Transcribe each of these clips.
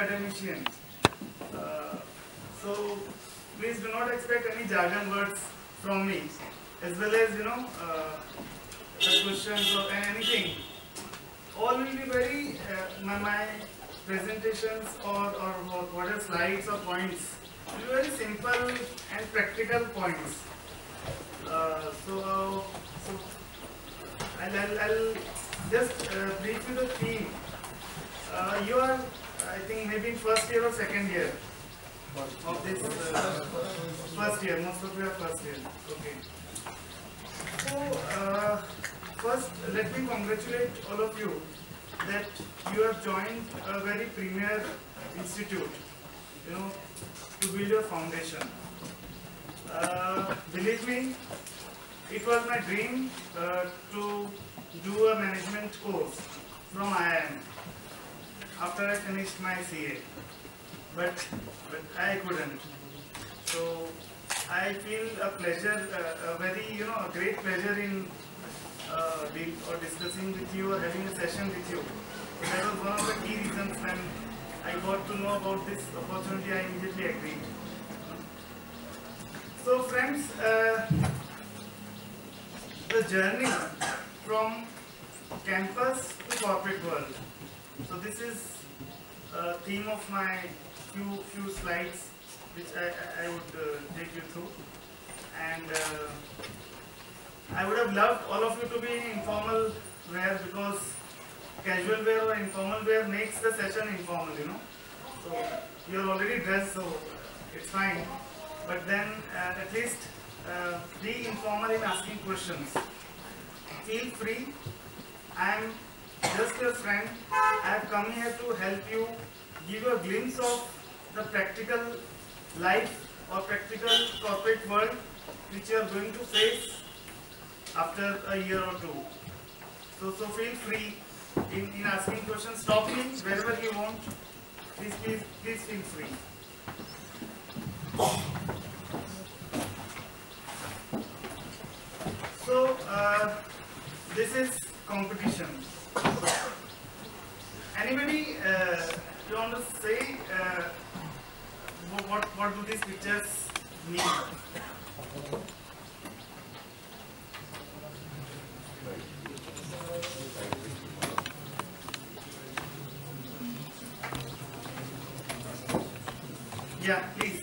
academician. So please do not expect any jargon words from me, as well as the questions or anything. All will be very my presentations or whatever slides or points will be very simple and practical points. So I'll just brief you the theme. You are, I think, maybe in first year or second year of this first year. Most of you are first year. Okay. So first, let me congratulate all of you that you have joined a very premier institute, to build your foundation. Believe me, it was my dream to do a management course from IIM after I finished my CA, but I couldn't. So I feel a pleasure, a very a great pleasure in discussing with you or having a session with you. So that was one of the key reasons when I got to know about this opportunity. I immediately agreed. So friends, the journey from campus to corporate world. So this is a theme of my few slides which I would take you through, and I would have loved all of you to be in informal wear, because casual wear or informal wear makes the session informal, So you're already dressed, so it's fine. But then at least be informal in asking questions. Feel free. I am just your friend. I have come here to help you, give you a glimpse of the practical life or practical corporate world which you are going to face after a year or two. So feel free in asking questions. Stop me wherever you want. Please feel free. So this is competition. Anybody you want to say what do these pictures mean? Yeah, please.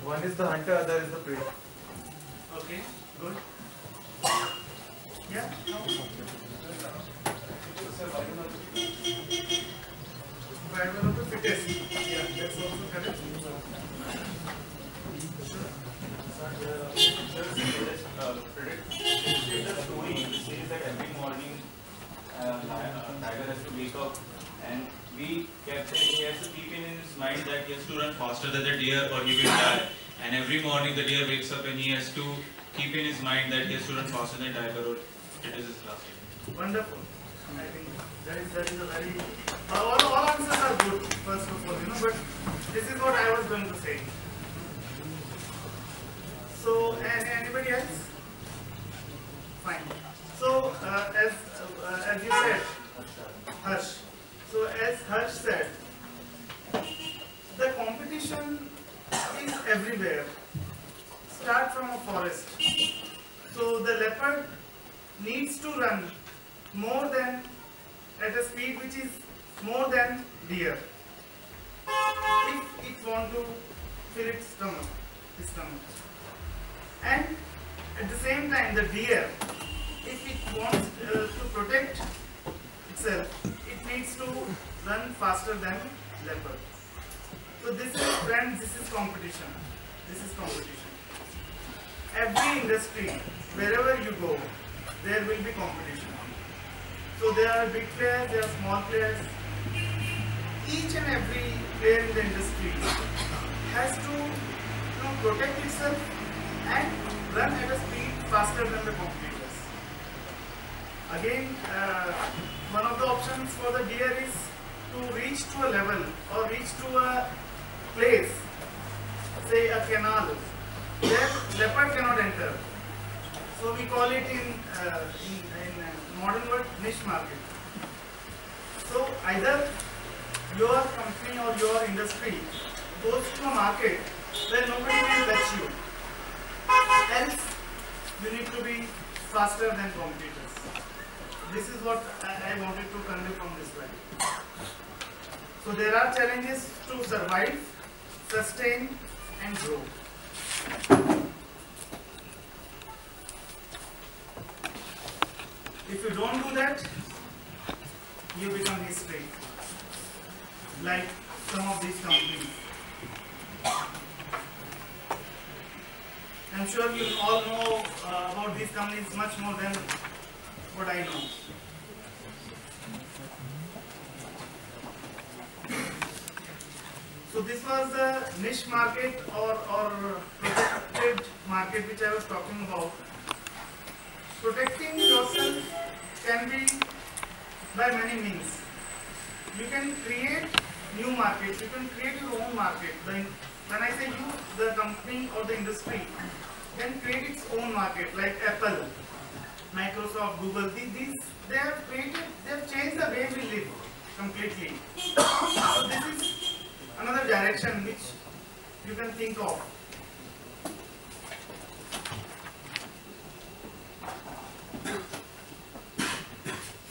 One is the hunter, other is the prey. Okay, good. Yeah, no. Survival of the fittest. Yeah, that's also correct. The story says that every morning tiger has to wake up, and we kept saying he has to keep in his mind that he has to run faster than the deer or he will die. And every morning the deer wakes up and he has to keep in his mind that he has to run faster than tiger or it is his last day. Wonderful. I think that is a very all answers are good, first of all, but this is what I was going to say. So anybody else? Fine. So as you said, Harsh. So as Harsh said, the competition is everywhere. Start from a forest. So the leopard needs to run more than at a speed which is more than deer if it wants to fill its stomach. And at the same time, the deer, if it wants to protect itself, it needs to run faster than leopard. So this is, friends, this is competition. Every industry, wherever you go, there will be competition. So there are big players, there are small players. Each and every player in the industry has to protect itself and run at a speed faster than the competitors. Again, one of the options for the deer is to reach to a level or reach to a place, say a canal, where leopard cannot enter. So we call it in modern word niche market. So either your company or your industry goes to a market where nobody can touch you. Else, you need to be faster than competitors. This is what I wanted to convey from this slide. So there are challenges to survive, sustain, and grow. If you don't do that, you become history, like some of these companies. I'm sure you all know about these companies much more than what I know. So this was the niche market or protected market which I was talking about. Protecting yourself can be by many means. You can create new markets, you can create your own market. When I say you, the company or the industry can create its own market, like Apple, Microsoft, Google. They have created, they have changed the way we live completely. So this is another direction which you can think of.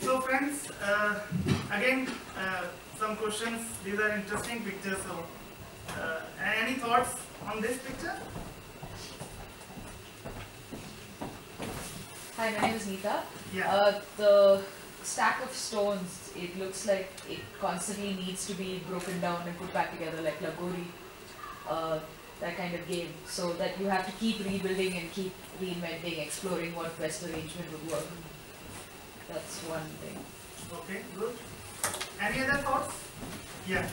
So friends, again some questions. These are interesting pictures. So any thoughts on this picture? Hi, my name is Neeta. Yeah. The stack of stones, it looks like it constantly needs to be broken down and put back together like Lagori, that kind of game. So that you have to keep rebuilding and keep reinventing, exploring what best arrangement would work. That's one thing. Okay, good. Any other thoughts? Yeah.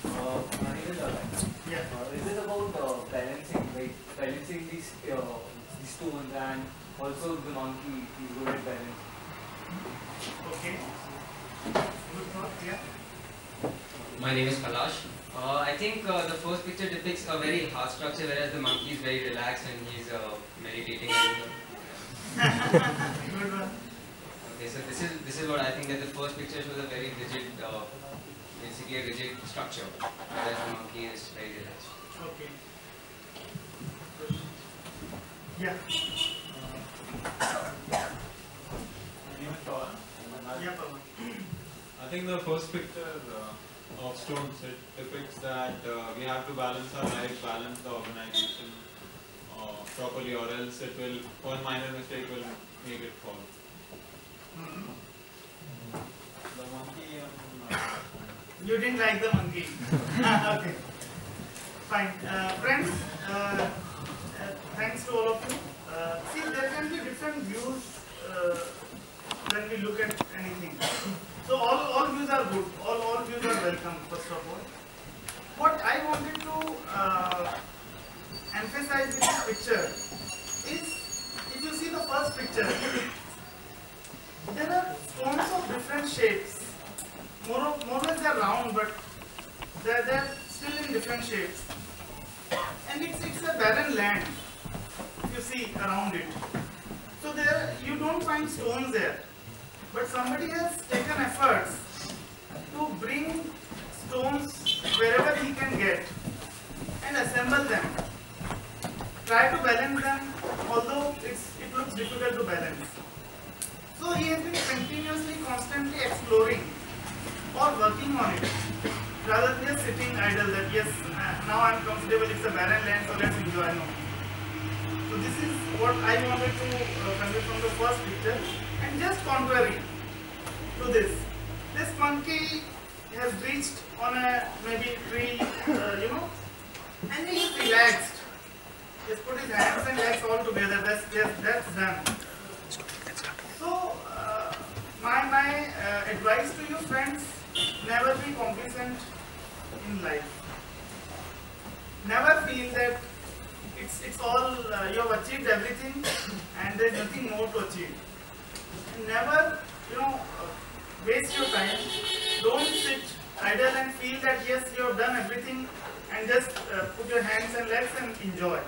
My name is Arun. Yeah. Is it about balancing, like balancing these stones, and also the monkey is good at balancing? Okay. Good thought. Yeah. My name is Kalash. I think the first picture depicts a very hard structure, whereas the monkey is very relaxed and he's meditating. Good one. Okay, so this is what I think, that the first picture shows a very rigid, basically a rigid structure, whereas the monkey is very relaxed. Okay. Good. Yeah. Yeah, Pawan. I think the first picture of stones, it depicts that we have to balance our life, balance the organization properly, or else it will, one minor mistake will make it fall. The monkey, You didn't like the monkey. Okay. Fine. Friends, thanks to all of you. See, there can be different views when we look at anything. So all views are good. All views are welcome, first of all. What I wanted to emphasize with this picture is, if you see the first picture, there are stones of different shapes. More or less they are round, but they're still in different shapes. And it's a barren land, if you see around it. So there you don't find stones there. But somebody has taken efforts to bring stones wherever he can get and assemble them. Try to balance them, although it looks difficult to balance. So he has been continuously, constantly exploring or working on it, rather than just sitting idle that yes, now I am comfortable, it's a barren land, so let's enjoy. No. So this is what I wanted to convey from the first picture. And just contrary to this monkey has reached on a maybe tree, and he is relaxed. He has put his hands and legs all together. That's done. So my advice to you friends: never be complacent in life. Never feel that it's all you have achieved everything and there's nothing more to achieve. Never, waste your time. Don't sit idle and feel that yes, you have done everything and just put your hands and legs and enjoy.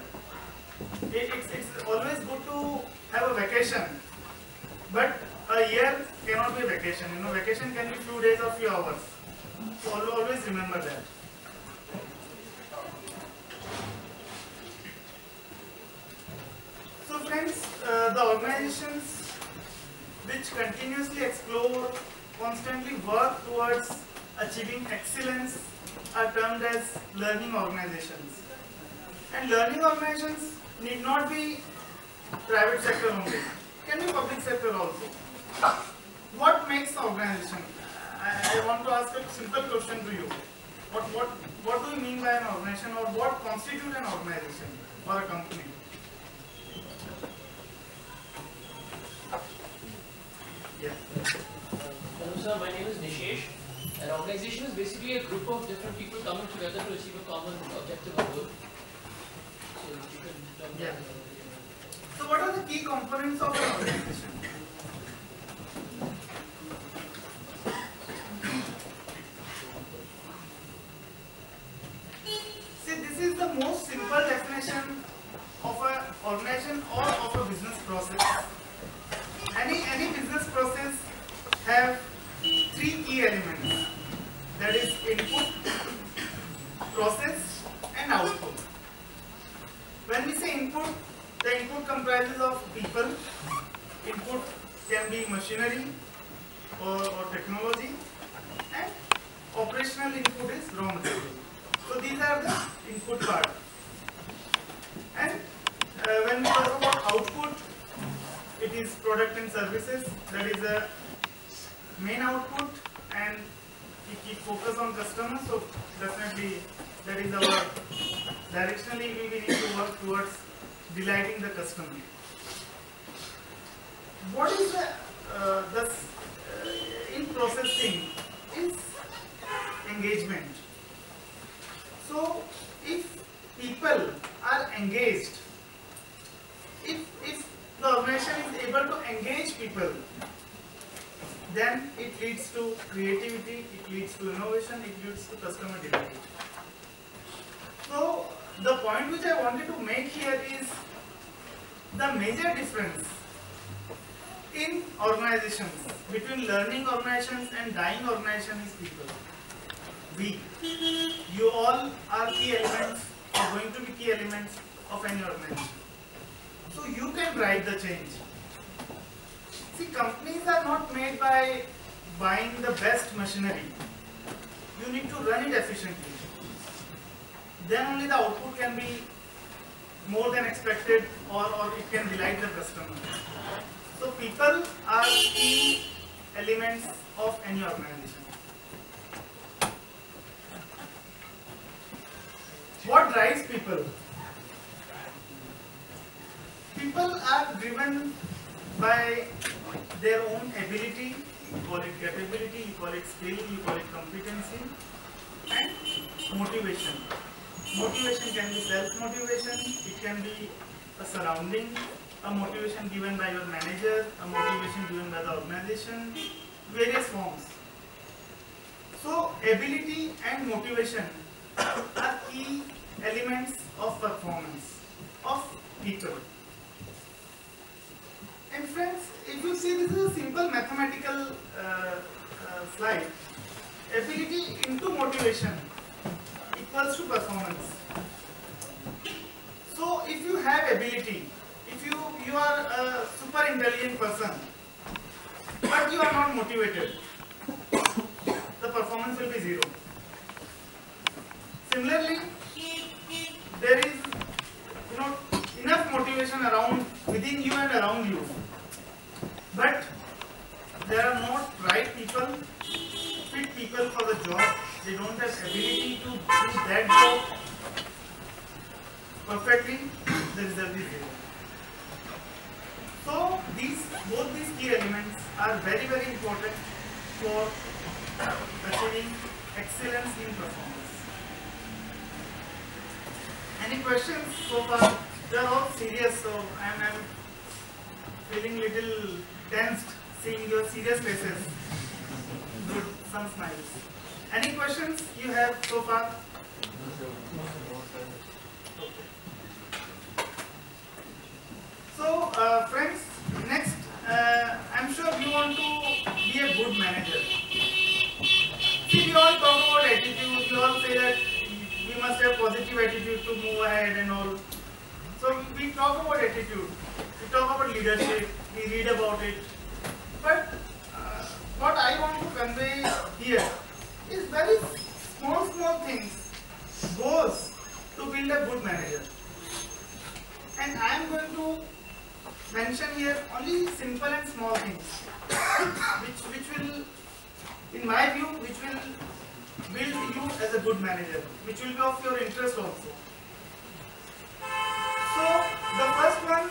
It's always good to have a vacation, but a year cannot be a vacation. Vacation can be few days or few hours. So always remember that. So friends, the organizations which continuously explore, constantly work towards achieving excellence are termed as learning organizations. And learning organizations need not be private sector only, can be public sector also. What makes the organization? I want to ask a simple question to you. What do you mean by an organization, or what constitutes an organization or a company? Yes. Hello sir, my name is Nishesh. An organization is basically a group of different people coming together to achieve a common objective or goal. So you can talk Yeah. about it. So what are the key components of an organization? See, this is the most simple definition of an organization or of a business process. Any business process have three key elements. That is input, process and output. When we say input, the input comprises of people. Input can be machinery or technology, and operational input is raw material. So these are the input part. And when we talk about output, it is product and services. That is the main output, and we keep focus on customers. So definitely that is our directionally we need to work towards delighting the customer. What is the in processing is engagement. So if people are engaged, if the organization is able to engage people, then it leads to creativity, it leads to innovation, it leads to customer delight. So the point which I wanted to make here is the major difference in organizations between learning organizations and dying organizations is people. We, you all are key elements, are going to be key elements of any organization. So you can drive the change. See, companies are not made by buying the best machinery. You need to run it efficiently. Then only the output can be more than expected, or it can delight the customer. So people are key elements of any organization. What drives people? People are driven by their own ability, you call it capability, you call it skill, you call it competency, and motivation. Motivation can be self-motivation, it can be a surrounding, a motivation given by your manager, a motivation given by the organization, various forms. So ability and motivation are key elements of performance of people. And friends, if you see, this is a simple mathematical slide. Ability into motivation equals to performance. So if you have ability, if you are a super intelligent person, but you are not motivated, the performance will be zero. Similarly, there is enough motivation around within you and around you, but there are not right people, fit people for the job. They don't have ability to do that job perfectly. The result is zero. So both these key elements are very, very important for achieving excellence in performance. Any questions so far? They are all serious, so I am feeling little tensed seeing your serious faces. Good, some smiles. Any questions you have so far? So, friends, next, I'm sure you want to be a good manager. See, we all talk about attitude, we all say that we must have positive attitude to move ahead and all. So we talk about attitude, we talk about leadership, we read about it. But what I want to convey here is very small things goes to build a good manager. And I am going to mention here only simple and small things which will, in my view, which will build you as a good manager, which will be of your interest also. So the first one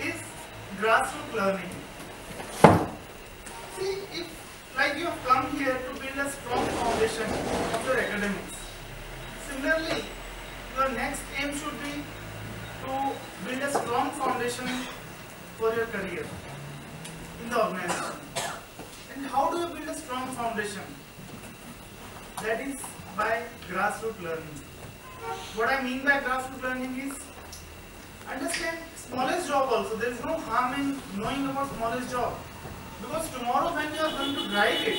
is grassroots learning. See, if like you have come here to build a strong foundation of your academics, similarly your next aim should be to build a strong foundation for your career in the organization. And how do you build a strong foundation? That is by grassroots learning. What I mean by grassroots learning is understand smallest job also. There is no harm in knowing about smallest job. Because tomorrow when you are going to drive it,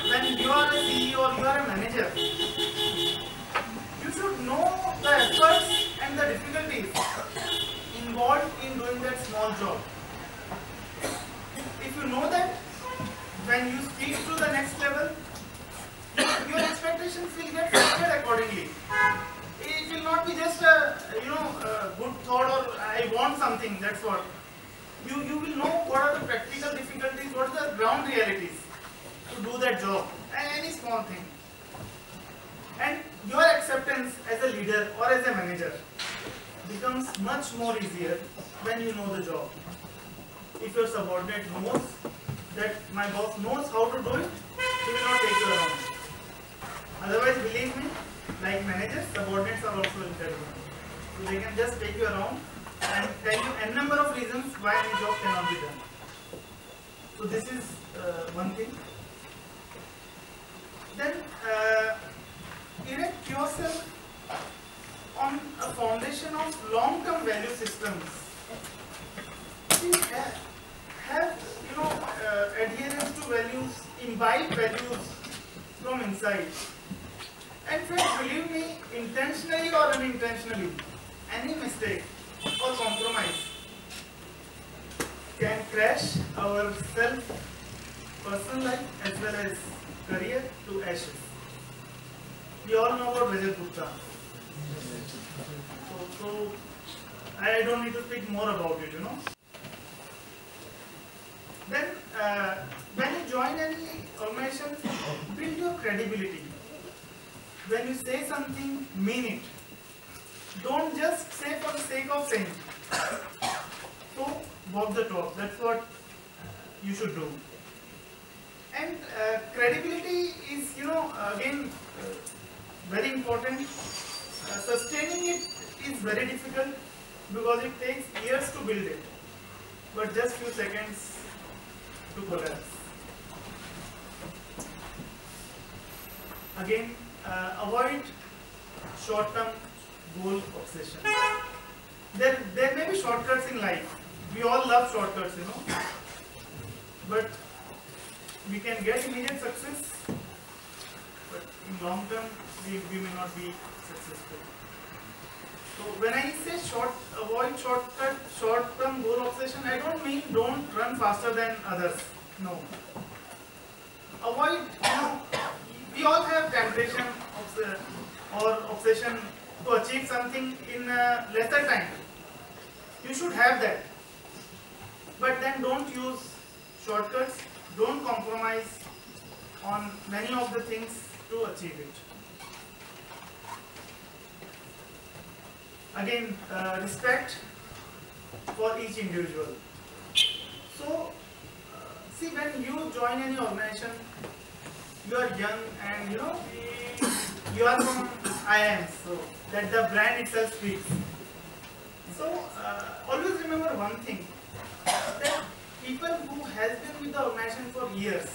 when you are a CEO or you are a manager, you should know the efforts and the difficulties involved in doing that small job. If you know that, when you speak to the next level, your expectations will get filtered accordingly. It will not be just a good thought or I want something, that's what. You will know what are the practical difficulties, what are the ground realities to do that job, any small thing. And your acceptance as a leader or as a manager becomes much more easier when you know the job. If your subordinate knows that my boss knows how to do it, he will not take you around. Otherwise, believe me, like managers, subordinates are also incredible. So they can just take you around and tell you n number of reasons why any job cannot be done. So this is one thing. Then erect yourself on a foundation of long-term value systems. See, have adherence to values, imbibe values from inside. And friends, believe me, intentionally or unintentionally, any mistake or compromise can crash our personal life as well as career to ashes. We all know about Rajat Gupta. So I don't need to speak more about it, Then when you join any organization, build your credibility. When you say something, mean it. Don't just say for the sake of saying. So walk the talk. That's what you should do. And credibility is, again, very important. Sustaining it is very difficult because it takes years to build it, but just few seconds to collapse. Again, avoid short-term goal obsession. There may be shortcuts in life. We all love shortcuts, but we can get immediate success, but in long term we may not be successful. So when I say avoid short-term goal obsession, I don't mean don't run faster than others. No. Avoid, we all have temptation or obsession to achieve something in lesser time. You should have that. But then don't use shortcuts, don't compromise on many of the things to achieve it. Again, respect for each individual. So, see, when you join any organization, you are young and you are from IIM, so that the brand itself speaks. So, always remember one thing, that people who has been with the organization for years,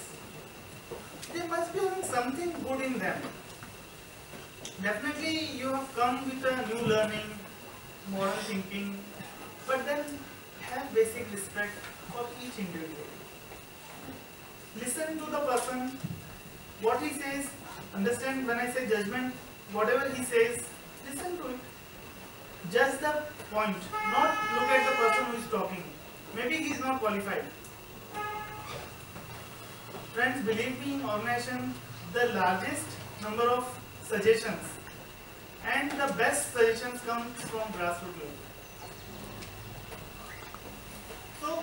there must be something good in them. Definitely you have come with a new learning, modern thinking, but then have basic respect for each individual. Listen to the person, what he says, understand when I say judgment, whatever he says, listen to it. Judge the point, not look at the person who is talking. Maybe he is not qualified. Friends, believe me, in organization, the largest number of suggestions and the best suggestions come from grassroots level. So,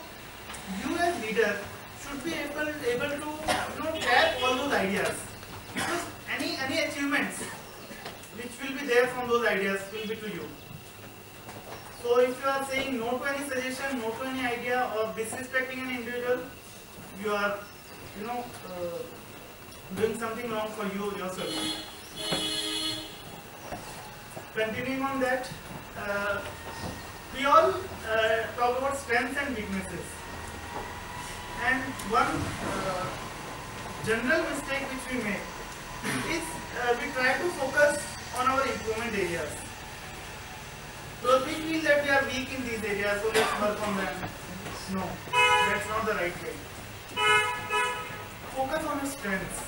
you as leader should be able to tap all those ideas, because any achievements which will be there from those ideas will be to you. So if you are saying no to any suggestion, no to any idea, or disrespecting an individual, you are doing something wrong for you yourself. Continuing on that, we all talk about strengths and weaknesses. And one general mistake which we make is we try to focus on our improvement areas. So we feel that we are weak in these areas, so let's work on them. No, that's not the right way. Focus on your strengths.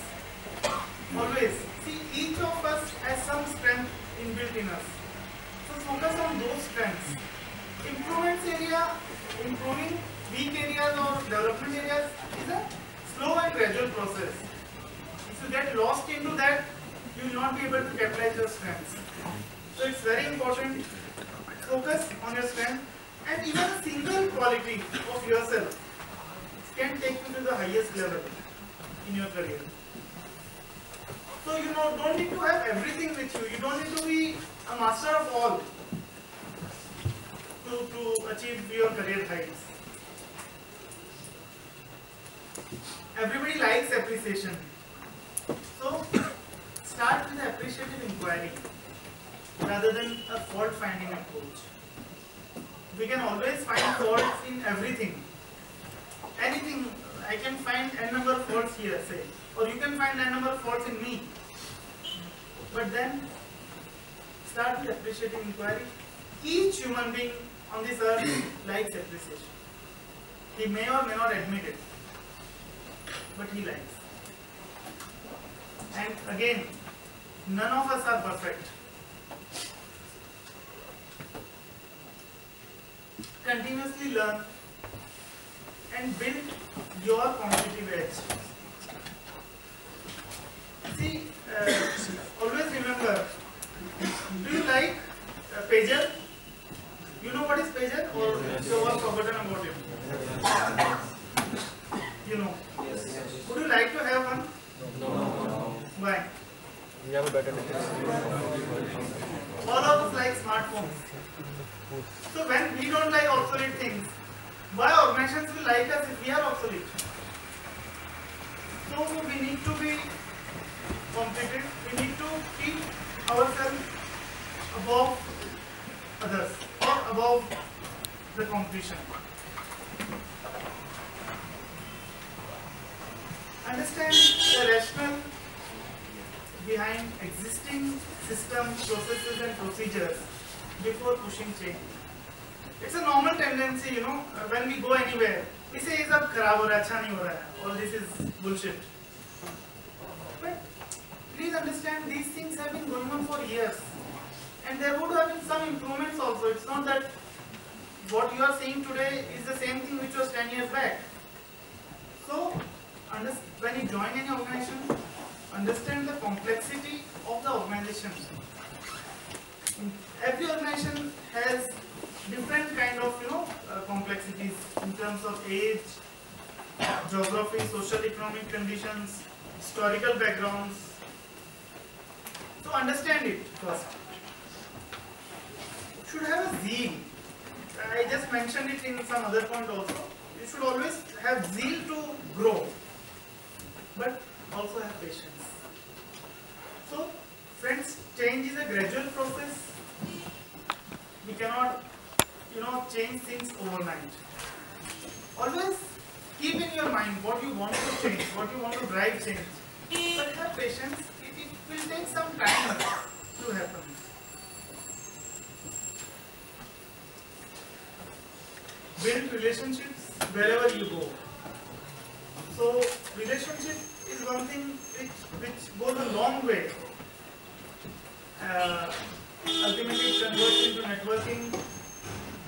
Always. See, each of us has some strength inbuilt in us. So focus on those strengths. Improvements area, improving weak areas or development areas is a slow and gradual process. If you get lost into that, you will not be able to capitalize your strengths. So it's very important. Focus on your strength, and even a single quality of yourself can take you to the highest level in your career. So don't need to have everything with you. You don't need to be a master of all to achieve your career heights. Everybody likes appreciation. So start with appreciative inquiry rather than a fault finding approach. We can always find faults in everything. Anything, I can find n number of faults here, say, or you can find n number of faults in me. But then start with appreciative inquiry. Each human being on this earth likes appreciation. He may or may not admit it, but he likes. And again, none of us are perfect. Continuously learn and build your competitive edge. See, always remember, do you like pager? You know what is pager, or you have forgotten about it? You know. Would you like to have one? No. Why? We have a better All of us like smartphones. So when we don't like obsolete things, why organizations will like us if we are obsolete? So we need to be competitive. We need to keep ourselves above others or above the competition. Understand the rationale behind existing systems, processes and procedures before pushing change. It's a normal tendency, when we go anywhere, we say, "Is ab kharab ho raha hai, acha nahi ho raha hai," or "This is bullshit." But please understand, these things have been going on for years, and there would have been some improvements also. It's not that what you are seeing today is the same thing which was 10 years back. So, when you join any organization, understand the complexity of the organization. Every organization has different kind of complexities in terms of age, geography, social economic conditions, historical backgrounds. So understand it first. You should have a zeal. I just mentioned it in some other point also. You should always have zeal to grow, but also have patience. So friends, change is a gradual process. We cannot change things overnight. Always keep in your mind what you want to change, what you want to drive change. But have patience. It will take some time to happen. Build relationships wherever you go. So relationship is one thing which goes a long way. Ultimately it converts into networking,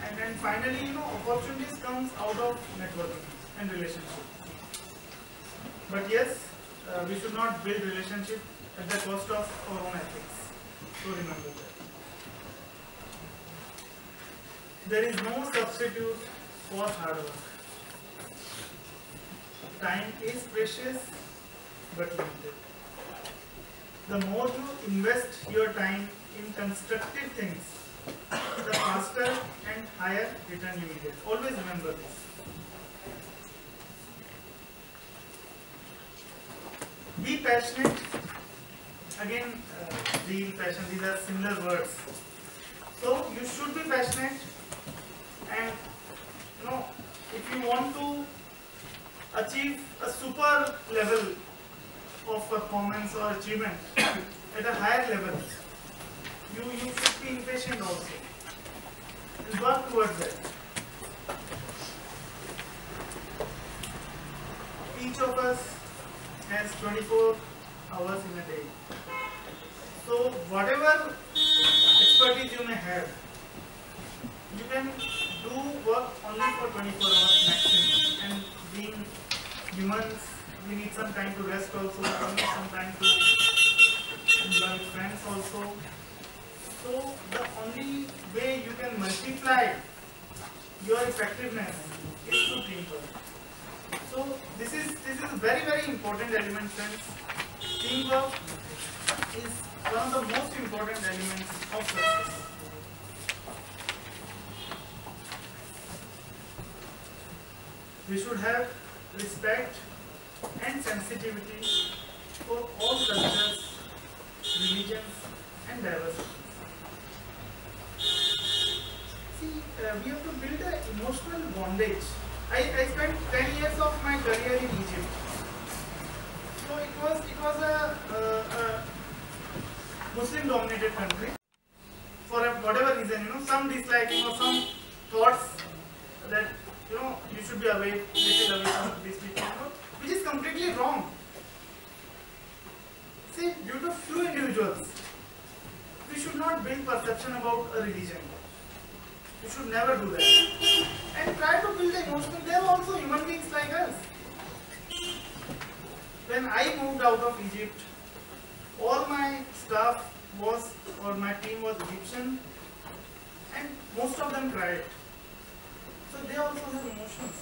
and then finally, opportunities comes out of networking and relationship. But yes, we should not build relationship at the cost of our own ethics. So remember that. There is no substitute for hard work. Time is precious but limited. The more you invest your time in constructive things, the faster and higher return you will get. Always remember this. Be passionate. Again, zeal, passion, these are similar words. So you should be passionate, and if you want to achieve a super level of performance or achievement at a higher level, you should be impatient also and work towards that. Each of us has 24 hours in a day. So whatever expertise you may have, you can do work only for 24 hours maximum. And being humans, we need some time to rest also, we need some time to enjoy with friends also. So the only way you can multiply your effectiveness is through teamwork. So this is a very, very important element, friends. Teamwork is one of the most important elements of success. We should have respect and sensitivity for all cultures, religions, and diversities. See, we have to build an emotional bondage. I spent 10 years of my career in Egypt. So it was a Muslim-dominated country. For whatever reason, some disliking or some thoughts that you should be away, little away from these people, which is completely wrong. See, due to few individuals, we should not build perception about a religion. You should never do that. And try to build the emotional. They are also human beings like us. When I moved out of Egypt, all my staff or my team was Egyptian, and most of them cried. So they also have emotions.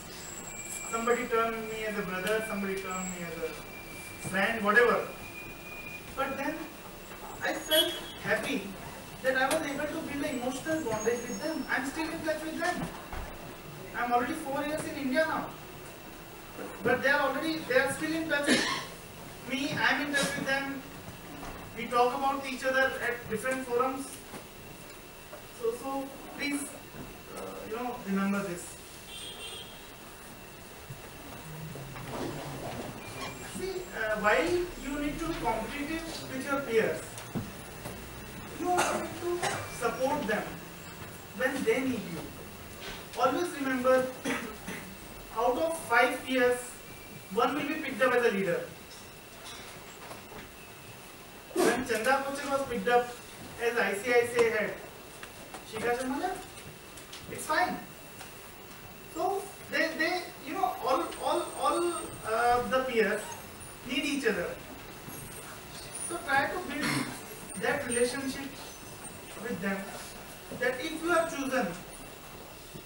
Somebody turned me as a brother, somebody turned me as a friend, whatever. But then I felt happy that I was able to build an emotional bondage with them. I'm still in touch with them. I'm already 4 years in India now. But they are still in touch with me. I'm in touch with them. We talk about each other at different forums. So please, remember this. See, while you need to be competitive with your peers, you also need to support them when they need you. Always remember, out of 5 peers, one will be picked up as a leader. When Chanda Kochar was picked up as ICICI head, Shikha Sharma left. It's fine. So they all the peers need each other. So try to build that relationship with them, that if you are chosen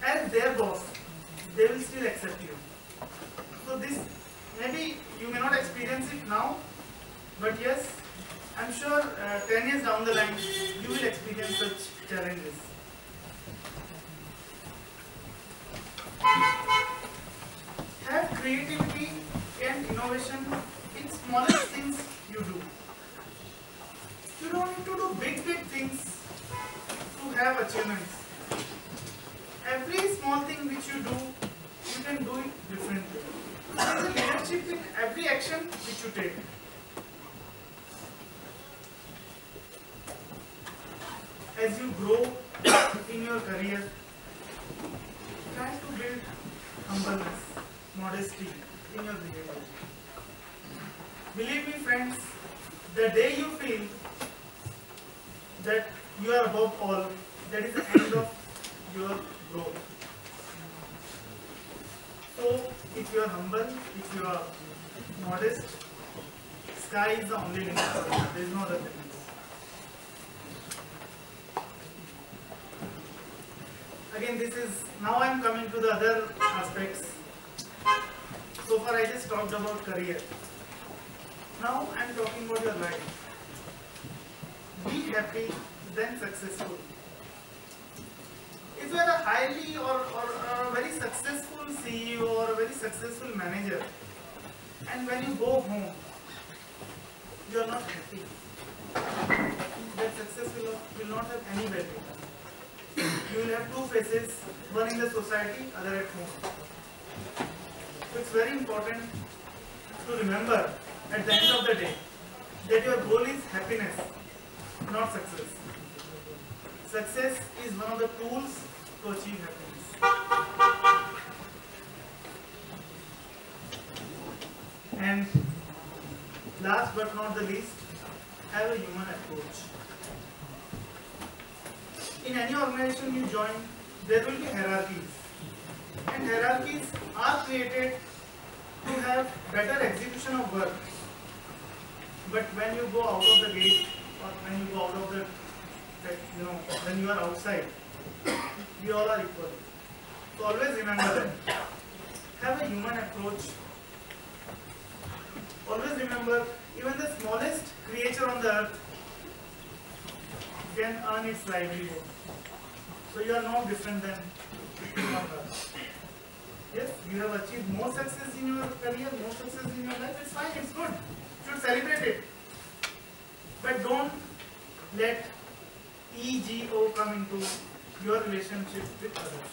as their boss, they will still accept you. So this, maybe you may not experience it now, but yes, I'm sure 10 years down the line, you will experience such challenges. Have creativity and innovation in smallest things you do. You don't need to do big things to have achievements. Every small thing which you do, you can do it differently. There is a leadership in every action which you take. As you grow in your career, try to build humbleness, modesty in your behavior. Believe me friends, the day you feel that you are above all, that is the end of your growth. So if you are humble, if you are modest, sky is the only limit. There is no other limit. Again, this is, now I am coming to the other aspects. So far I just talked about career. Now I am talking about your life. Be happy, then successful. If you are a highly or a very successful CEO or a very successful manager, and when you go home, you are not happy, that success will not have any value. You will have two faces, one in the society, other at home. So it's very important to remember at the end of the day that your goal is happiness, not success. Success is one of the tools to achieve happiness. And last but not the least, have a human approach. In any organization you join, there will be hierarchies. And hierarchies are created to have better execution of work. But when you go out of the gate, or when you go out of the, when you are outside, we all are equal. So always remember that. Have a human approach. Always remember, even the smallest creature on the earth can earn its livelihood. So you are no different than anyone else. Yes, you have achieved more success in your career, more success in your life. It's fine, it's good. You should celebrate it. But don't let ego come into your relationship with others.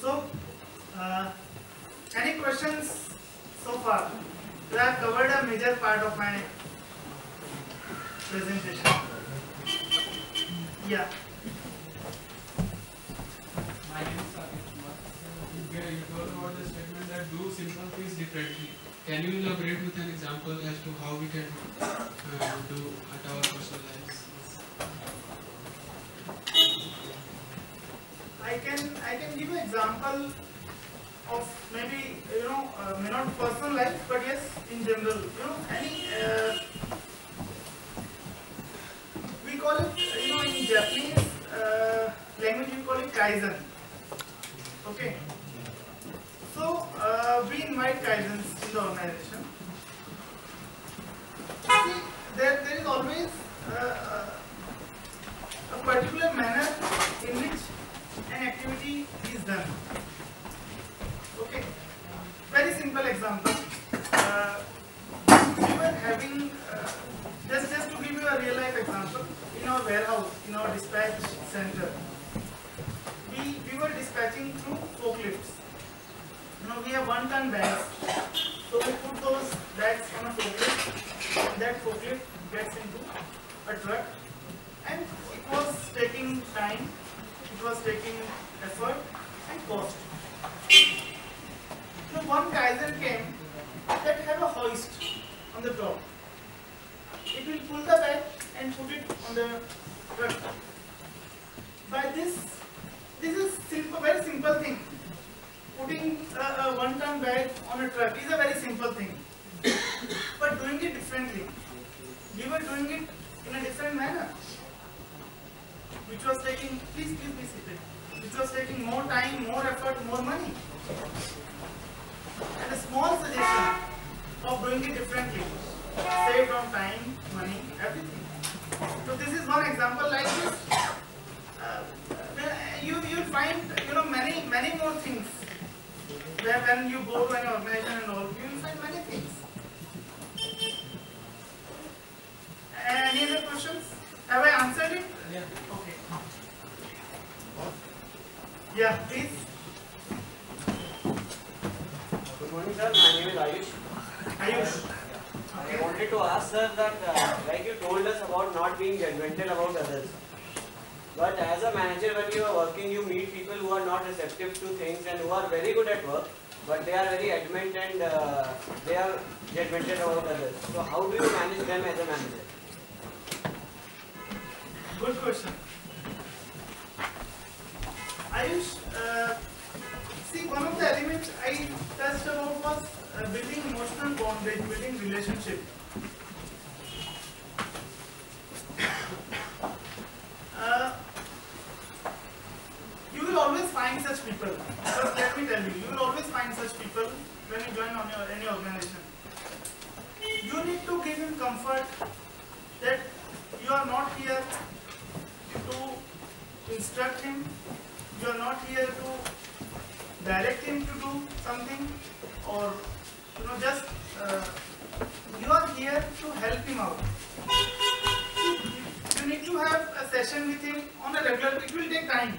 So, any questions so far? So I have covered a major part of my presentation. Yeah. My name is Saket Kumar. You told about the statement that do simple things differently. Can you elaborate with an example as to how we can do at our personal lives? I can give an example of maybe may not personal life, but yes, in general, any we call it in Japanese language we call it kaizen. Okay, so we invite kaizens in the organization. See, there is always a particular manner in which an activity is done. Okay, very simple example. We were having just to give you a real life example. In our warehouse, in our dispatch center, we were dispatching through forklifts. We have 1-ton bags, so we put those bags on a forklift. That forklift gets into a truck, and it was taking time, it was taking effort and cost. So one Kaizen came that have a hoist on the top. It will pull the bag and put it on the truck. By this is simple, very simple thing. Putting a 1-ton bag on a truck is a very simple thing. But doing it differently. We were doing it in a different manner, which was taking, please be seated, which was taking more time, more effort, more money. And a small suggestion of doing it differently saved on time, money, everything. So this is one example like this. You'll find many more things. Where when you go to an organization and all, you will find many things. Any other questions? Have I answered it? Yeah. Okay. Yeah, please. Good morning, sir. My name is Ayush. Ayush. I wanted to ask, sir, that like you told us about not being judgmental about others. But as a manager, when you are working, you meet people who are not receptive to things and who are very good at work. but they are very adamant and they are judgmental about others. So how do you manage them as a manager? Good question. Ayush, see, one of the elements I touched about was building emotional bondage, building relationship. You will always find such people. But let me tell you, you will always find such people when you join on any organization. You need to give him comfort that you are not here to instruct him, you are not here to direct him to do something, or just you are here to help him out. You need to have a session with him on a regular. It will take time.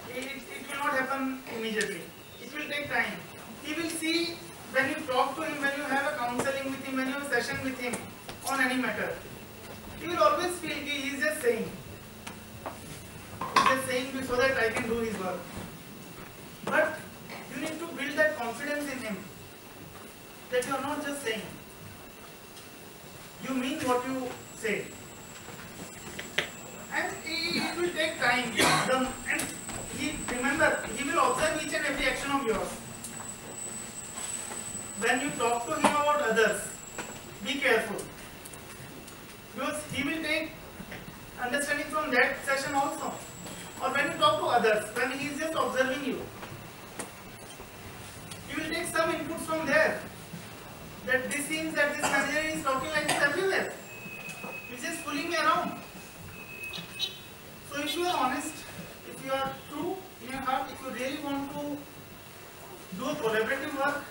It will not happen immediately. It will take time. He will see when you talk to him, when you have a counseling with him, when you have a session with him on any matter. He will always feel he is just saying. He is just saying so that I can do his work. But you need to build that confidence in him that you are not just saying. You mean what you say. And it will take time. And remember, he will observe each and every action of yours. When you talk to him about others, be careful. Because he will take understanding from that session also. Or when you talk to others, when he is just observing you, he will take some inputs from there. That this seems that this manager is talking like this everywhere. He's just pulling me around. So if you are honest, if you are true in your heart, if you really want to do a collaborative work,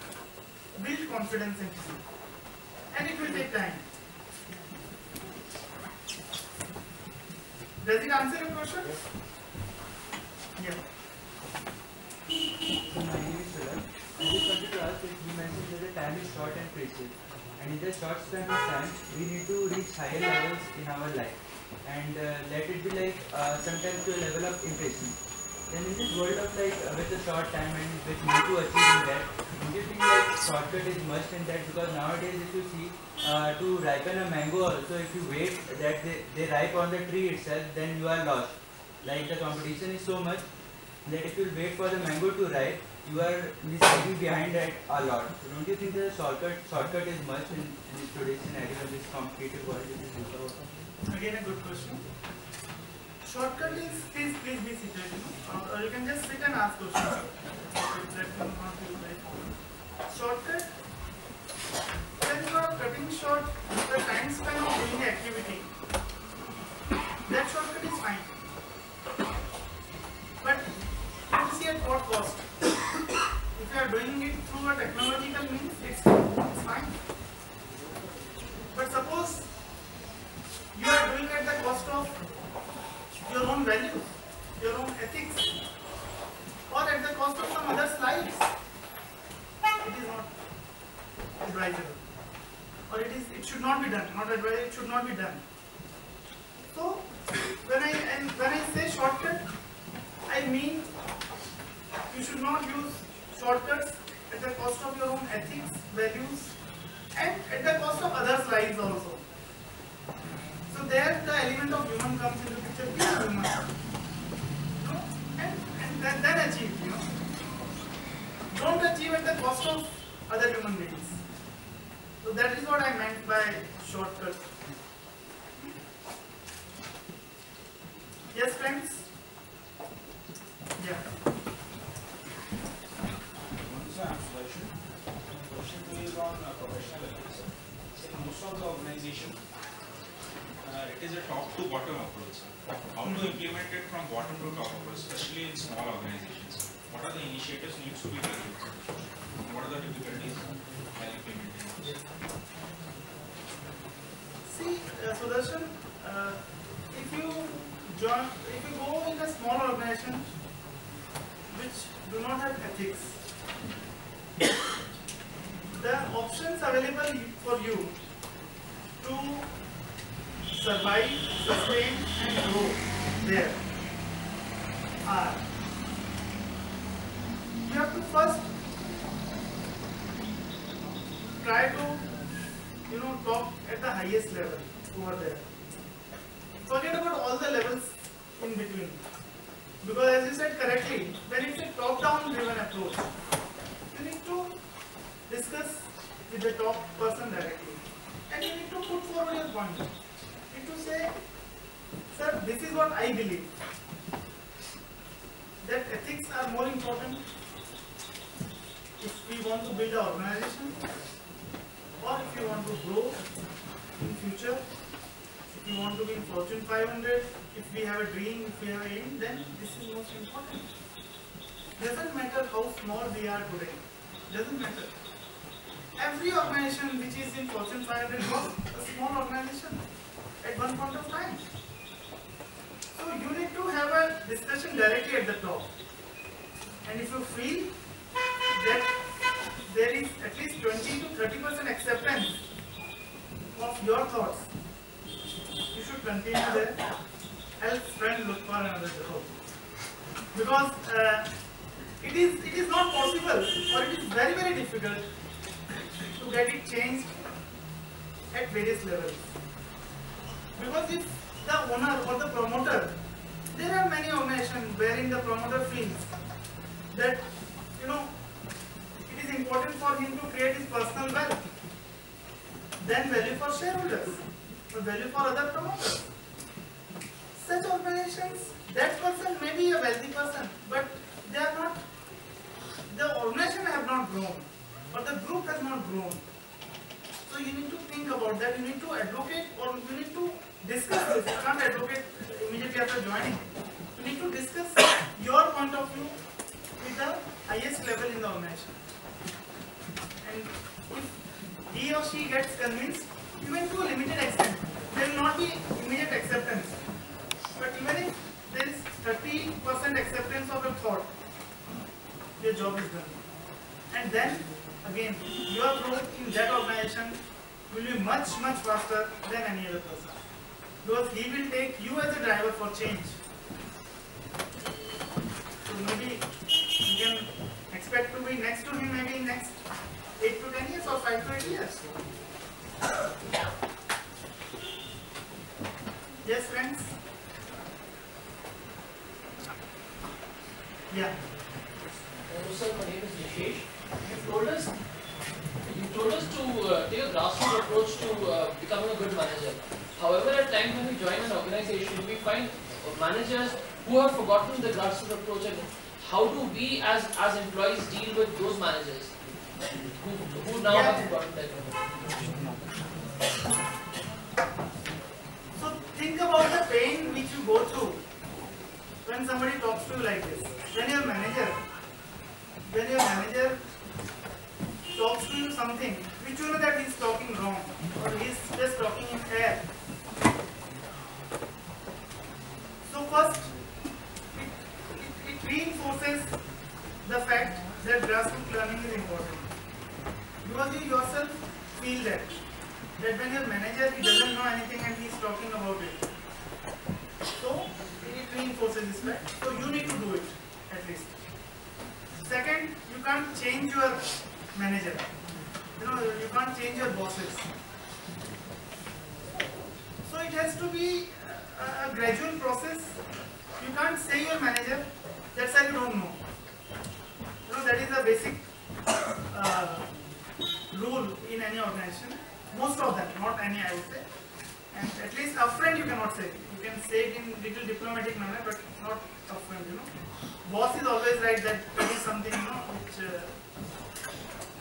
build confidence in you. And it will take time. Does it answer your question? Yeah. So my name is Surat. I just wanted to ask if you mentioned that the time is short and precious. And in the short span of time, we need to reach higher levels in our life. And let it be like sometimes to a level of impression. Then in this world of with a short time and with need to achieve in that, do you think shortcut is must in that? Because nowadays if you see, to ripen a mango also, if you wait that they ripe on the tree itself, then you are lost. Like the competition is so much that if you wait for the mango to ripe, you are lagging behind that a lot. So don't you think that shortcut is much in today's scenario of this competitive world? Again, a good question. Shortcut is, please be seated, or you can just sit and ask questions. That will not be very common. Shortcut, when you are cutting short the time span of doing the activity, that shortcut is fine. But you see at what cost? If you are doing it through a technological means, it's fine. But suppose you are doing at the cost of your own values, your own ethics, or at the cost of some other's lives, it is not advisable. Or it should not be done. Not advisable, it should not be done. So when I say shortcut, I mean you should not use shortcuts at the cost of your own ethics, values, and at the cost of others' lives also. So there the element of human comes into picture. Be a human, and then achieve. Don't achieve at the cost of other human beings. So that is what I meant by shortcut. Yes, friends. Yeah. Question to you is on professional ethics. In most of the organization, it is a top to bottom approach. How to implement it from bottom to top approach, especially in small organizations? What are the initiatives needs to be taken? What are the difficulties while implementing this? See, Sudarshan, if you go in a small organization which do not have ethics, the options available for you to survive, sustain and grow there are, you have to first talk at the highest level over there. Forget about all the levels in between. Because as you said correctly, when it's a top-down driven approach, you need to discuss with the top person directly. And you need to put forward your point. You need to say, sir, this is what I believe. That ethics are more important if we want to build an organization, or if you want to grow in future, if you want to be in Fortune 500, if we have a dream, if we have an aim, then this is most important. Doesn't matter how small we are today. Doesn't matter. Every organization which is in Fortune 500 was a small organization at one point of time. So you need to have a discussion directly at the top. And if you feel that there is at least 20 to 30% acceptance of your thoughts, you should continue there. Else, friend, look for another job. Because it is not possible, or it is very, very difficult to get it changed at various levels. Because if the owner or the promoter, there are many organizations wherein the promoter feels that, it is important for him to create his personal wealth, then value for shareholders, or value for other promoters. Such organizations, that person may be a wealthy person, but they are not, the organization have not grown, or the group has not grown. So you need to think about that, you need to advocate, or you need to discuss this. You can't advocate immediately after joining. You need to discuss your point of view with the highest level in the organization. And if he or she gets convinced, even to a limited extent, there will not be immediate acceptance. But even if there is 30% acceptance of a thought, your job is done. And then, again, your growth in that organization will be much, much faster than any other person. Because he will take you as a driver for change. So maybe you can expect to be next to him maybe in next 8 to 10 years or 5 to 8 years. Yes, friends? Yeah. Hello sir, my name is Nishesh. You told us to take a grassroots approach to becoming a good manager. However, at times when we join an organization, we find managers who have forgotten the grassroots approach, and how do we as employees deal with those managers who now have forgotten that? So think about the pain which you go through when somebody talks to you like this. When your manager talks to you something which you know that he is talking wrong, or he is just talking in air. So first, it reinforces the fact that grassroots learning is important. Because you yourself feel that when your manager, he doesn't know anything and he is talking about it. So it reinforces this fact. So you need to do it at least. Second, you can't change your manager. You can't change your bosses. So it has to be a gradual process. You can't say your manager, that's why you don't know. That is a basic rule in any organization. Most of them, not any I would say. And at least upfront you cannot say it. You can say it in little diplomatic manner, but not upfront, Boss is always right, that it is something,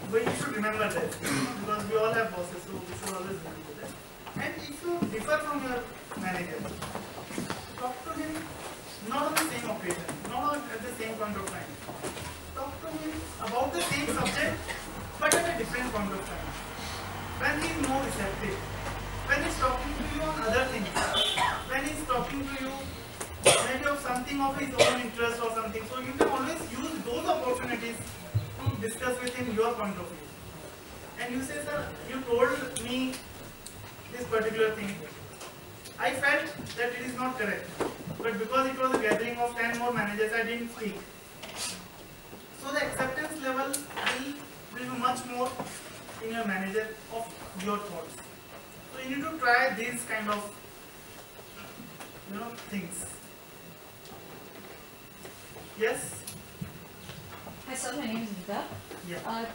which we should remember that. Because we all have bosses, so we should always remember that. And if you differ from your manager, talk to him not on the same occasion, not at the same point of time. Talk to him about the same subject, but at a different point of time. When he is more receptive, when he is talking to you on other things, when he is talking to you maybe of something of his own interest or something, so you can always use those opportunities to discuss with him your point of view. And you say, sir, you told me this particular thing. I felt that it is not correct, but because it was a gathering of 10 more managers, I didn't speak. So the acceptance level will be much more in your manager of your thoughts. So you need to try these kind of things. Yes? Hi sir, my name is Nita. Yeah.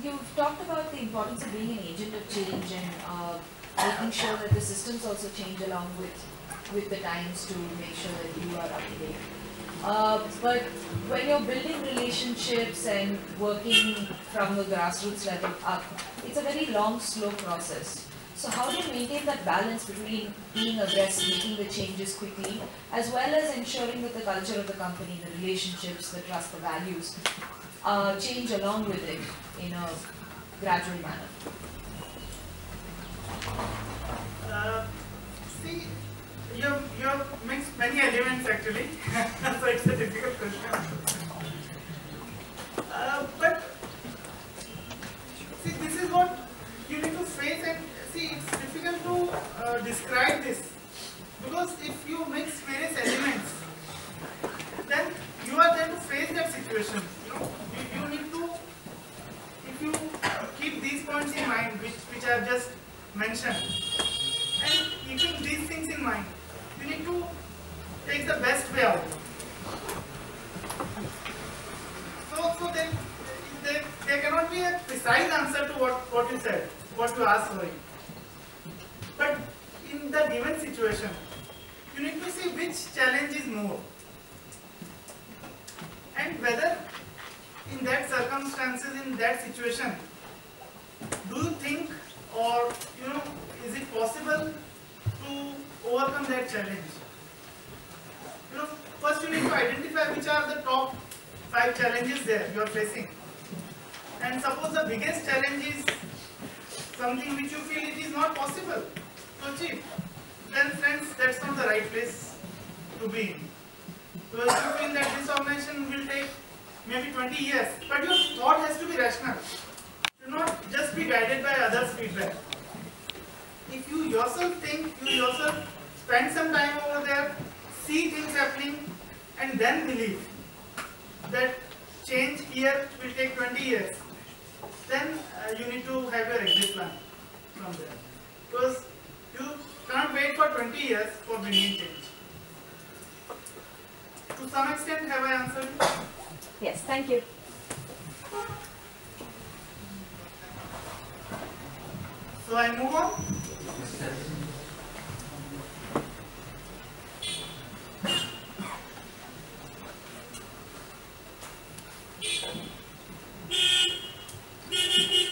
You've talked about the importance of being an agent of change and making sure that the systems also change along with the times to make sure that you are up to date. But when you're building relationships and working from the grassroots level up, it's a very long, slow process. So how do you maintain that balance between being aggressive, making the changes quickly, as well as ensuring that the culture of the company, the relationships, the trust, the values, change along with it in a gradual manner? See, you have mixed many elements actually, so it's a difficult question. But see, this is what you need to face, and see, it's difficult to describe this, because if you mix various elements, then you are there to face that situation. You need to, if you keep these points in mind, which I have just mentioned, and keeping these things in mind, you need to take the best way out. So then there cannot be a precise answer to what you said, what you asked for. But in the given situation, you need to see which challenge is more, and whether in that circumstances, in that situation, do you think, or is it possible to overcome that challenge? First you need to identify which are the top 5 challenges there you are facing. And suppose the biggest challenge is something which you feel it is not possible to achieve, then friends, that's not the right place to be in. Because you feel that this organization will take maybe 20 years, but your thought has to be rational. Do not just be guided by others' feedback. If you yourself think, you yourself spend some time over there, see things happening, and then believe that change here will take 20 years, then you need to have your exit plan from there. Because you can't wait for 20 years for bringing change. To some extent, have I answered you? Yes, thank you. So I move on.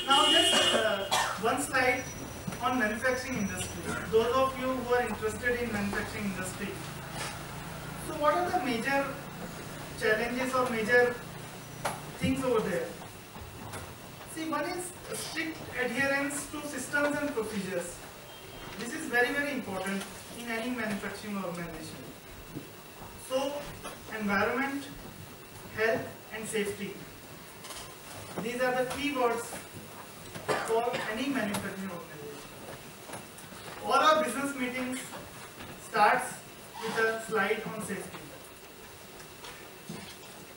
Now just one slide on manufacturing industry. Those of you who are interested in manufacturing industry. So what are the major challenges or major things over there? See, one is strict adherence to systems and procedures. This is very, very important in any manufacturing organization. So, environment, health and safety. These are the key words for any manufacturing organization. All our business meetings starts with a slide on safety.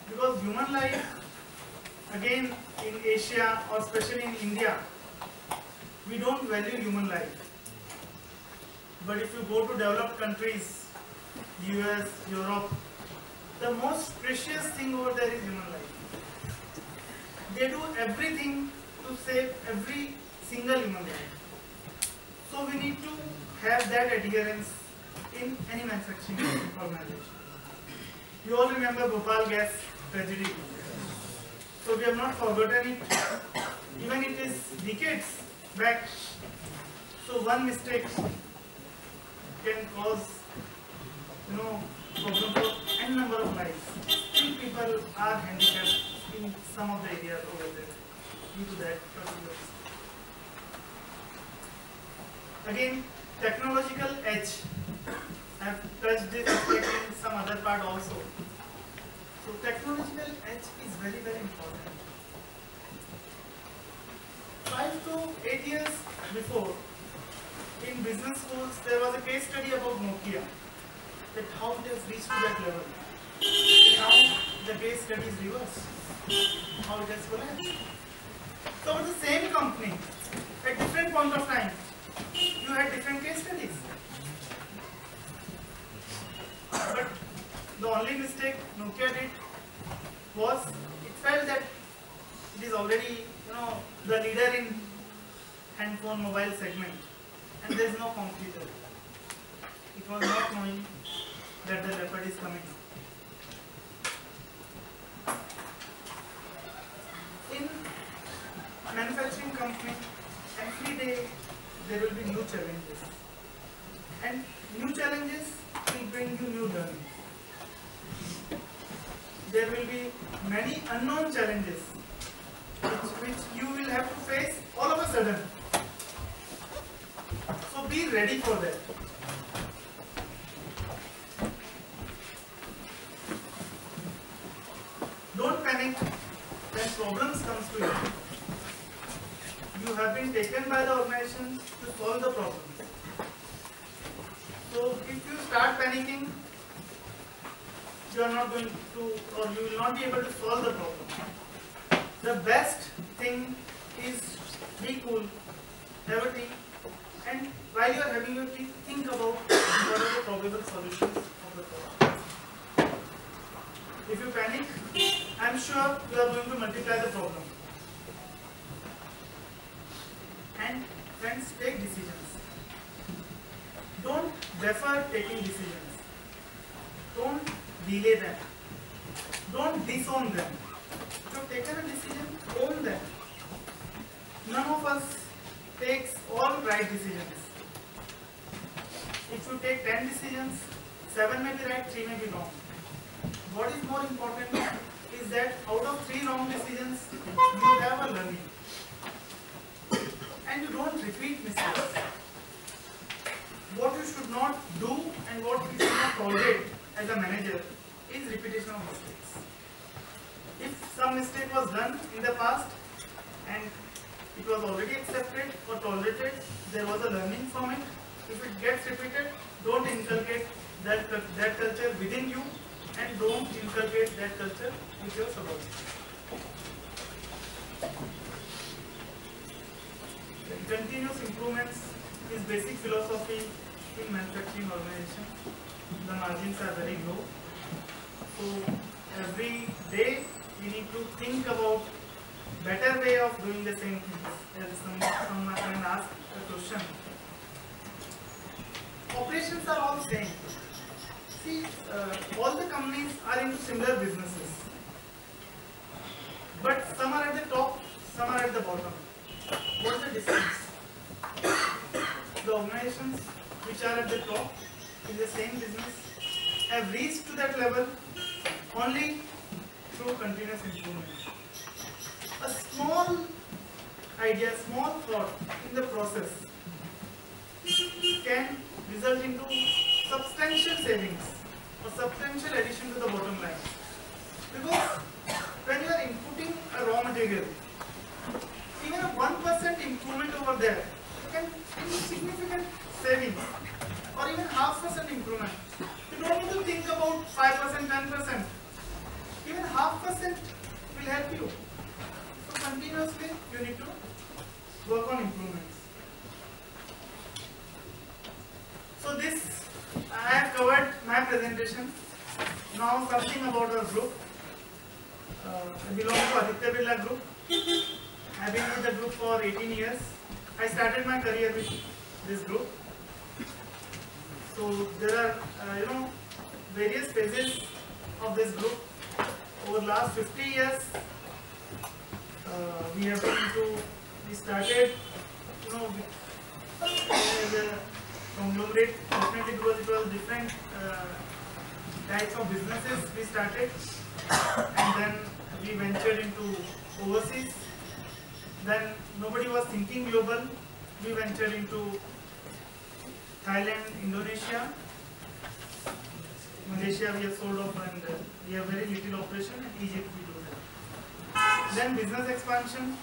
Because human life, again in Asia or especially in India, we don't value human life. But if you go to developed countries, US, Europe, the most precious thing over there is human life. They do everything to save every single human life. So we need to have that adherence in any manufacturing organization. You all remember Bhopal gas tragedy. So we have not forgotten it, even it is decades back. So one mistake can cause, problem for n number of lives. Still people are handicapped in some of the areas over there due to that particular mistake. Again, technological edge. I have touched this aspect in some other part also. So technological edge is very, very important. 5 to 8 years before, in business schools, there was a case study about Nokia, that how it has reached to that level. Now the case study is reversed, how it has collapsed. So with the same company, at different point of time, you mobile segment, and there is no competitor. It was not knowing that the leopard is coming. In manufacturing company, every day there will be new challenges, and new challenges will bring you new learning. There will be many unknown challenges which you will have to face all of a sudden. So be ready for that. Don't panic when problems comes to you. You have been taken by the organization to solve the problems. So if you start panicking, you are not going to, or you will not be able to solve the problem. The best thing is be cool, have a tea, and while you are having your tea, think about what are the probable solutions of the problem. If you panic, I am sure you are going to multiply the problem. And friends, take decisions. Don't defer taking decisions. Don't delay them. Don't disown them. If you have taken a decision, own them. None of us takes all right decisions. If you take 10 decisions, 7 may be right, 3 may be wrong. What is more important is that out of 3 wrong decisions, you have a learning. And you don't repeat mistakes. What you should not do and what you should not tolerate as a manager is repetition of mistakes. If some mistake was done in the past and it was already accepted or tolerated, there was a learning from it. If it gets repeated, don't inculcate that culture within you and don't inculcate that culture with your subordinates. Continuous improvements is basic philosophy in manufacturing organization. The margins are very low. So every day we need to think about better way of doing the same things. As someone asked a question. Operations are all same. See, all the companies are into similar businesses. But some are at the top, some are at the bottom. What is the difference? The organizations which are at the top in the same business have reached to that level only through continuous improvement. A small idea, small thought in the process can result into substantial savings or substantial addition to the bottom line. Because when you are inputting a raw material, even a 1% improvement over there can bring significant savings, or even 0.5% improvement. You don't need to think about 5%, 10%. Even 0.5% will help you. So continuously you need to work on improvements. So this, I have covered my presentation. Now something about our group. I belong to Aditya Birla Group. I have been with the group for 18 years. I started my career with this group. So there are, various phases of this group. Over the last 50 years, we started, as a conglomerate, definitely because it was different types of businesses we started, and then we ventured into overseas. Then nobody was thinking global. We ventured into Thailand, Indonesia, Malaysia we have sold off, and we have very little operation. In Egypt we do that. Then business expansion.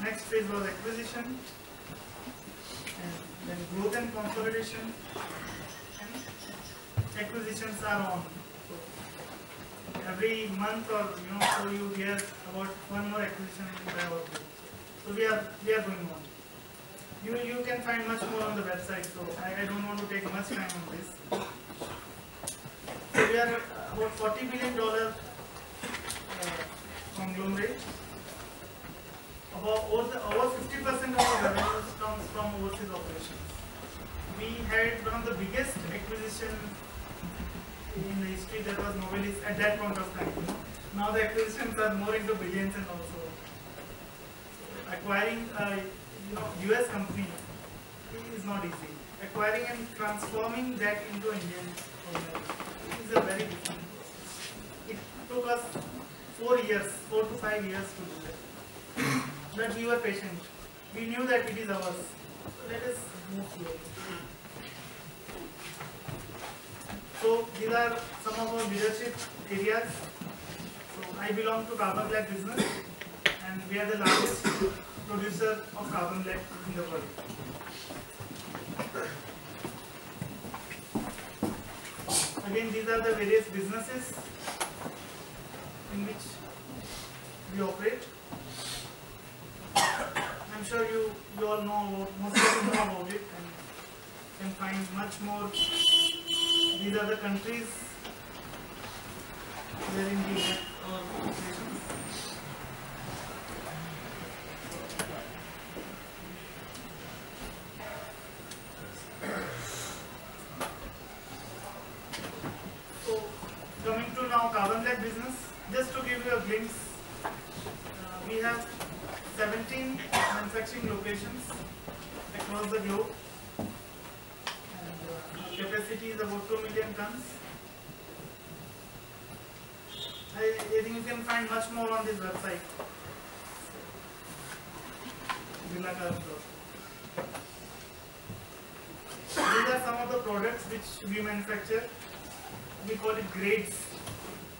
Next phase was acquisition, and then growth and consolidation. And acquisitions are on. So every month or so you hear about one more acquisition by our group. So we are going on. You can find much more on the website. So I don't want to take much time on this. So we are about $40 billion conglomerate over 50% of our revenues comes from overseas operations. We had one of the biggest acquisition in the history, that was Novelis at that point of time. Now the acquisitions are more into billions, and also acquiring a US company is not easy. Acquiring and transforming that into Indian organization is a very difficult process. It took us 4 to 5 years to do that. But we were patient. We knew that it is ours. So let us move slowly. So these are some of our leadership areas. So I belong to carbon black business, and we are the largest producer of carbon black in the world. Again, these are the various businesses in which we operate. I'm sure you all know about, most of you know about it, and can find much more. These are the countries wherein we have our operations. So, coming to now carbon black business, just to give you a glimpse, we have 17 manufacturing locations across the globe. Capacity is about 2 million tons. I think you can find much more on this website. These are some of the products which we manufacture. We call it grades.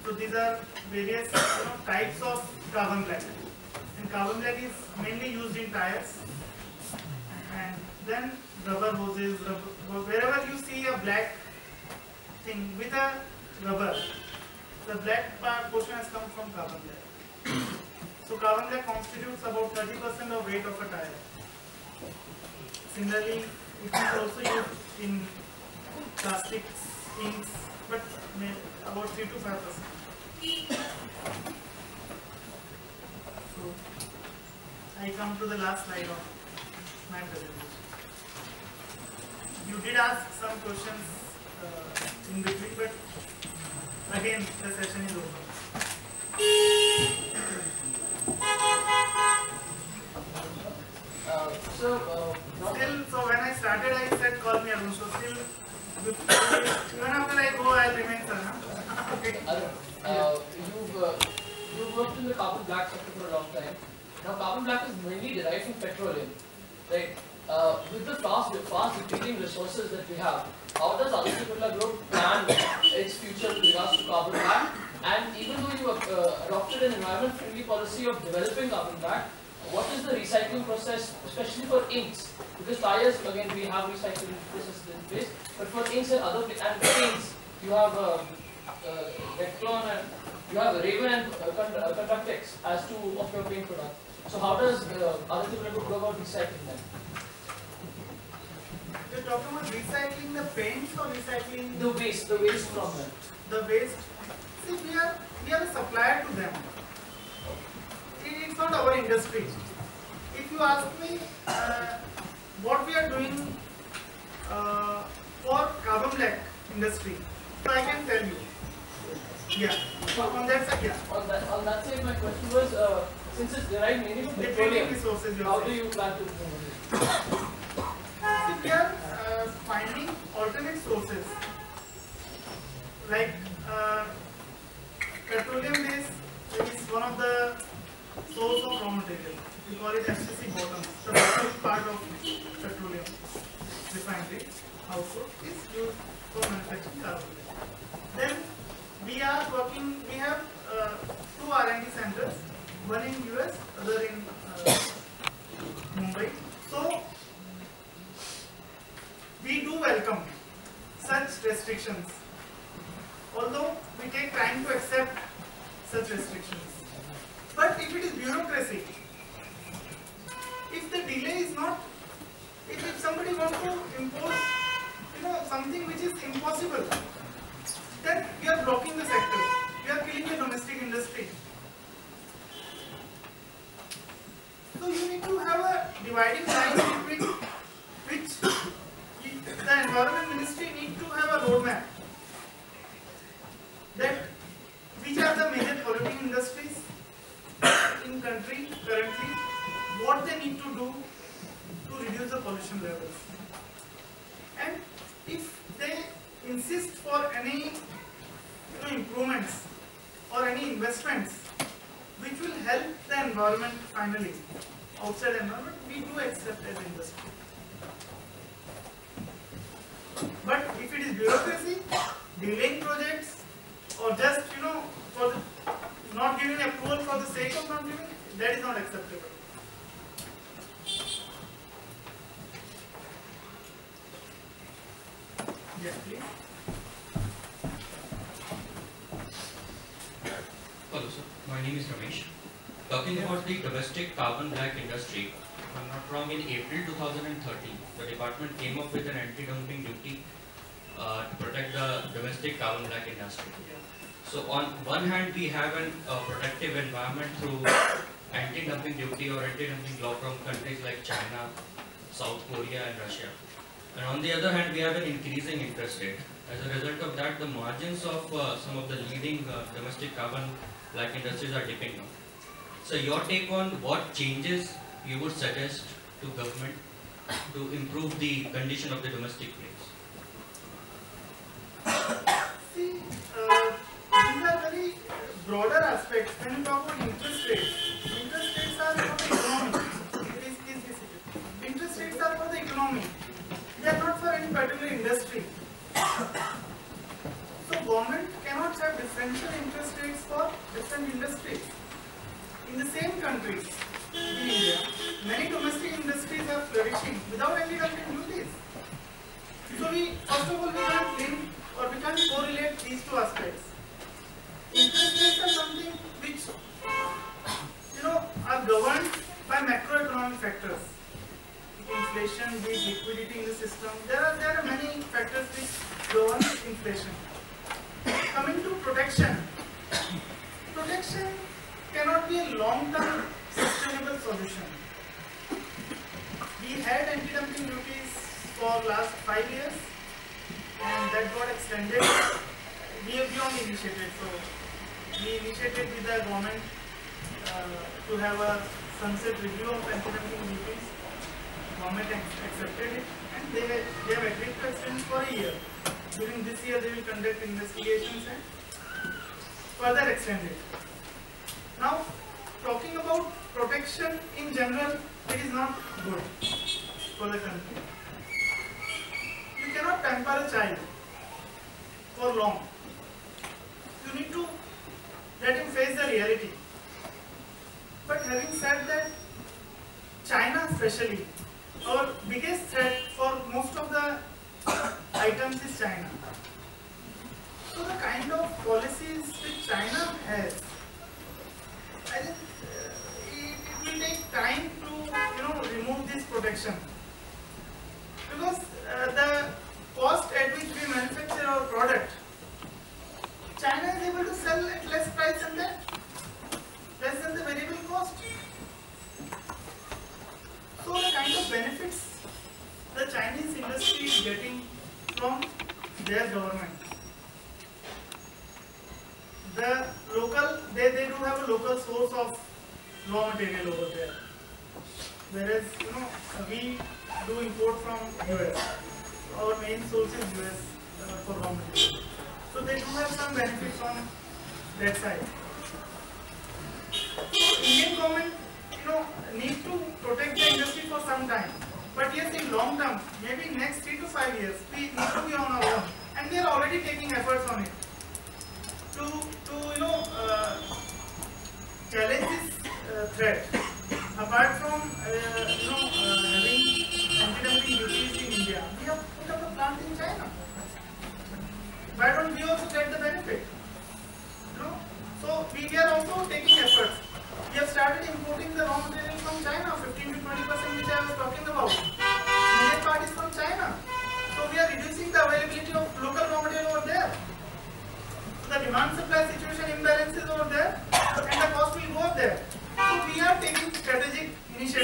So these are various types of carbon black. And carbon black is mainly used in tires. And then rubber hoses, wherever you see a black thing with a rubber, the black portion has come from carbon black. So carbon black constitutes about 30% of weight of a tire. Similarly, it is also used in plastics, inks, but about 3 to 5%. So I come to the last slide of my presentation. You did ask some questions in between, but again the session is over. So when I started, I said call me Arun. So still, even after I go, I'll remain sir. Okay. You've worked in the carbon black sector for a long time. Now carbon black is mainly derived from petroleum, right? With the fast depleting resources that we have, how does Aditya Birla Group plan its future with regards to carbon black? And even though you have adopted an environment-friendly policy of developing carbon black, what is the recycling process, especially for inks? Because tires, again, we have recycling processes in place, but for inks and other paints, you have Declon and you have Raven and Conductex as two of your paint products. So how does Aditya Birla Group go about recycling them? You're talking about recycling the paints or recycling the waste from them? The waste. See, we are a supplier to them. It's not our industry. If you ask me what we are doing for carbon black industry, so I can tell you. Yeah. So on that side, yeah. On that side, my question was, since it's derived mainly from petroleum, resources, how do you plan to move it? We are finding alternate sources like petroleum is one of the source of raw material. We call it FCC bottom. The bottom part of petroleum refinery output is used for manufacturing carbon black. Then we have 2 R&D centers, one in US, other in Mumbai. So we do welcome such restrictions, although we take time to accept such restrictions. But if it is bureaucracy, if the delay is not, if somebody wants to impose, something which is impossible, then we are blocking the sector. We are killing the domestic industry. So you need to have a dividing line between which the Environment Ministry need to have a roadmap that which are the major polluting industries in country currently, what they need to do to reduce the pollution levels, and if they insist for any improvements or any investments which will help the environment finally, outside environment, we do accept as industry. But if it is bureaucracy, delaying projects, or just for the, not giving approval for the sake of not giving, that is not acceptable. Yes, please. Hello, sir. My name is Ramesh. Talking about the domestic carbon black industry, if I'm not wrong, in April 2013, the department came up with an anti-dumping duty to protect the domestic carbon black industry. So on one hand, we have a protective environment through anti-dumping duty or anti-dumping law from countries like China, South Korea and Russia. And on the other hand, we have an increasing interest rate. As a result of that, the margins of some of the leading domestic carbon black industries are dipping now. So your take on what changes you would suggest to government to improve the condition of the domestic flames? See, these are very broader aspects. When you talk about interest rates are for the economy. Interest rates are for the economy. They are not for any particular industry. So government cannot have differential interest rates for different industries. In the same countries, in India, many domestic industries are flourishing without any dumping duties. So first of all, we can't link or we can't correlate these two aspects. Interest rates are something which are governed by macroeconomic factors. Inflation, the liquidity in the system. There are many factors which govern inflation. Coming to protection. Protection cannot be a long-term sustainable solution. We had anti-dumping duties for last 5 years and that got extended. We only initiated. So we initiated with the government to have a sunset review of anti-dumping duties. Government accepted it and they have agreed to extend for a year. During this year they will conduct investigations and further extend it. Now, talking about protection in general, it is not good for the country. You cannot pamper a child for long. You need to let him face the reality. But having said that, China especially, our biggest threat for most of the items is China. So the kind of policies which China has, I think it will take time to remove this protection, because the cost at which we manufacture our product, China is able to sell at less price than that, less than the variable cost. So the kind of benefits the Chinese industry is getting from their government. The local, they do have a local source of raw material over there. Whereas, we do import from US. Our main source is US for raw material. So they do have some benefits on that side. Indian government, need to protect the industry for some time. But yes, in long term, maybe next 3 to 5 years, we need to be on our own. And we are already taking efforts on it. To challenge this threat. Apart from having anti-dumping duties in India, we have put up a plant in China. Why don't we also get the benefit? So we are also taking efforts. We have started importing the raw material from China, 15 to 20%, which I was talking about. Major part is from China. So we are reducing the availability of local raw material over there. So the demand supply situation imbalance is over there and the cost will go up there. So we are taking strategic initiatives.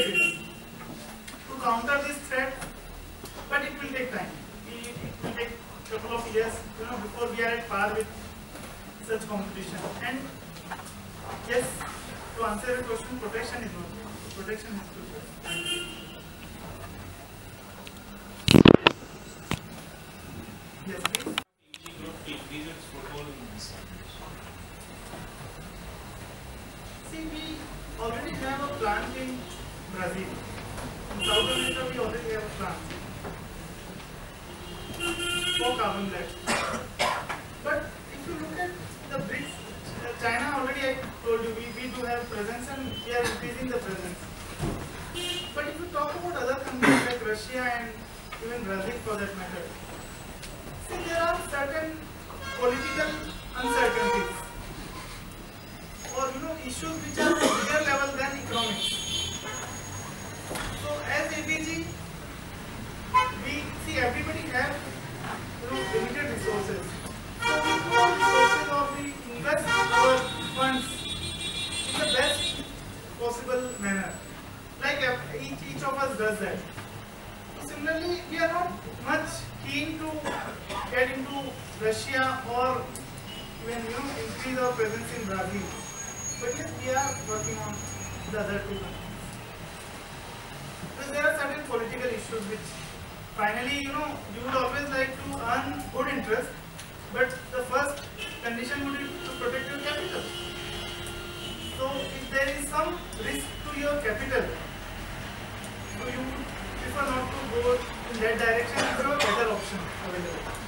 take time. It will take a couple of years, before we are at par with such competition. And yes, to answer your question, protection is not there. Protection is good. Yes, please. Increase its foothold in this See, we already have a plant in Brazil. In South America, we already have a plant for carbon black. But if you look at the BRICS, China already I told you, we do have presence and we are increasing the presence. But if you talk about other countries like Russia and even Brazil for that matter, see, there are certain political uncertainties or issues which are bigger level than economics. So as APG, we see everybody have limited resources. So we put resources or we invest our funds in the best possible manner. Like each of us does that. So similarly, we are not much keen to get into Russia or even increase our presence in Brazil. But yes, we are working on the other two countries. Because there are certain political issues which finally, you would always like to earn good interest, but the first condition would be to protect your capital. So if there is some risk to your capital, so you would prefer not to go in that direction, if you have a better option available.